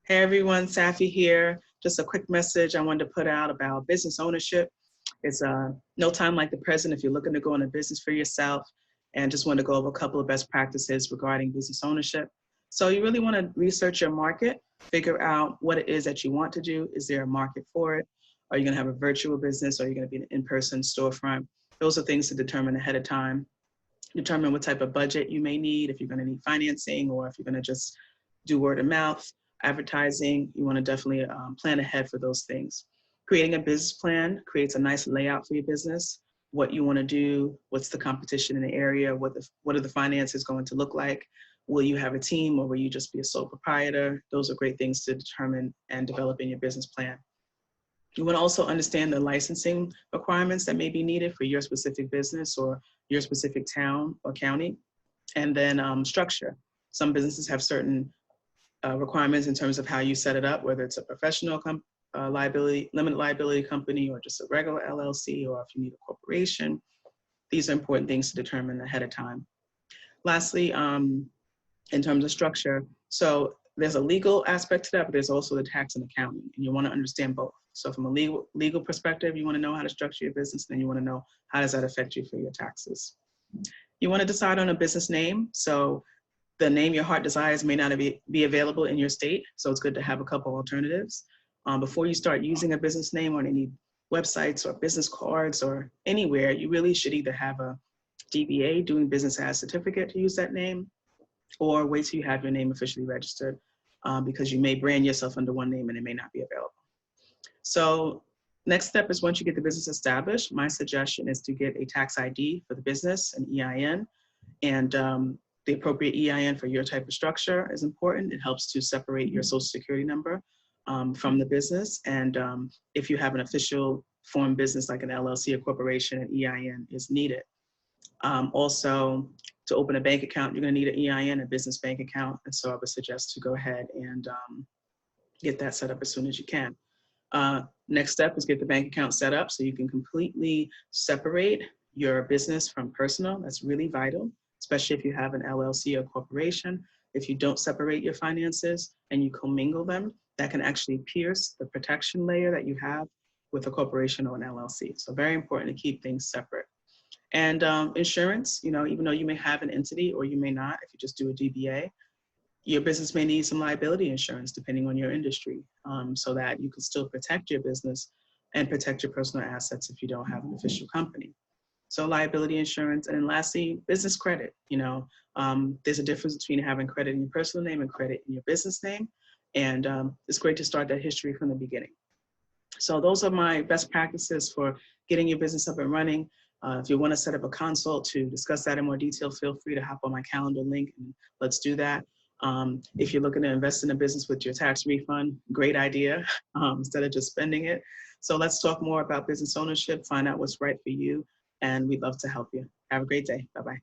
Hey everyone, Safi here. Just a quick message I wanted to put out about business ownership. It's no time like the present if you're looking to go into business for yourself, and just want to go over a couple of best practices regarding business ownership. So you really want to research your market, figure out what it is that you want to do. Is there a market for it? Are you going to have a virtual business? Or are you going to be an in-person storefront? Those are things to determine ahead of time. Determine what type of budget you may need, if you're going to need financing or if you're going to just do word of mouth advertising. You want to definitely plan ahead for those things. Creating a business plan creates a nice layout for your business, what you want to do, what's the competition in the area, what are the finances going to look like, will you have a team or will you just be a sole proprietor? Those are great things to determine and develop in your business plan. You want to also understand the licensing requirements that may be needed for your specific business or your specific town or county. And then structure. Some businesses have certain requirements in terms of how you set it up, whether it's a professional liability, limited liability company, or just a regular LLC, or if you need a corporation. These are important things to determine ahead of time. Lastly, in terms of structure, so there's a legal aspect to that, but there's also the tax and accounting, and you want to understand both. So from a legal perspective, you want to know how to structure your business, then you want to know how does that affect you for your taxes. You want to decide on a business name. So the name your heart desires may not be available in your state, so it's good to have a couple alternatives. Before you start using a business name on any websites or business cards or anywhere, you really should either have a DBA, doing business as certificate, to use that name, or wait till you have your name officially registered, because you may brand yourself under one name and it may not be available. So next step is, once you get the business established, my suggestion is to get a tax ID for the business, an EIN, and the appropriate EIN for your type of structure is important. It helps to separate your social security number from the business. And if you have an official form business like an LLC or corporation, an EIN is needed. Also, to open a bank account, you're gonna need an EIN, a business bank account. And so I would suggest to go ahead and get that set up as soon as you can. Next step is get the bank account set up so you can completely separate your business from personal. That's really vital, especially if you have an LLC or corporation. If you don't separate your finances and you commingle them, that can actually pierce the protection layer that you have with a corporation or an LLC. So very important to keep things separate. And insurance, even though you may have an entity or you may not, if you just do a DBA, your business may need some liability insurance depending on your industry, so that you can still protect your business and protect your personal assets if you don't have an official company. So liability insurance. And then lastly, business credit. There's a difference between having credit in your personal name and credit in your business name. And it's great to start that history from the beginning. So those are my best practices for getting your business up and running. If you want to set up a consult to discuss that in more detail, feel free to hop on my calendar link and let's do that. If you're looking to invest in a business with your tax refund, great idea, instead of just spending it. So let's talk more about business ownership, find out what's right for you, and we'd love to help you. Have a great day. Bye-bye.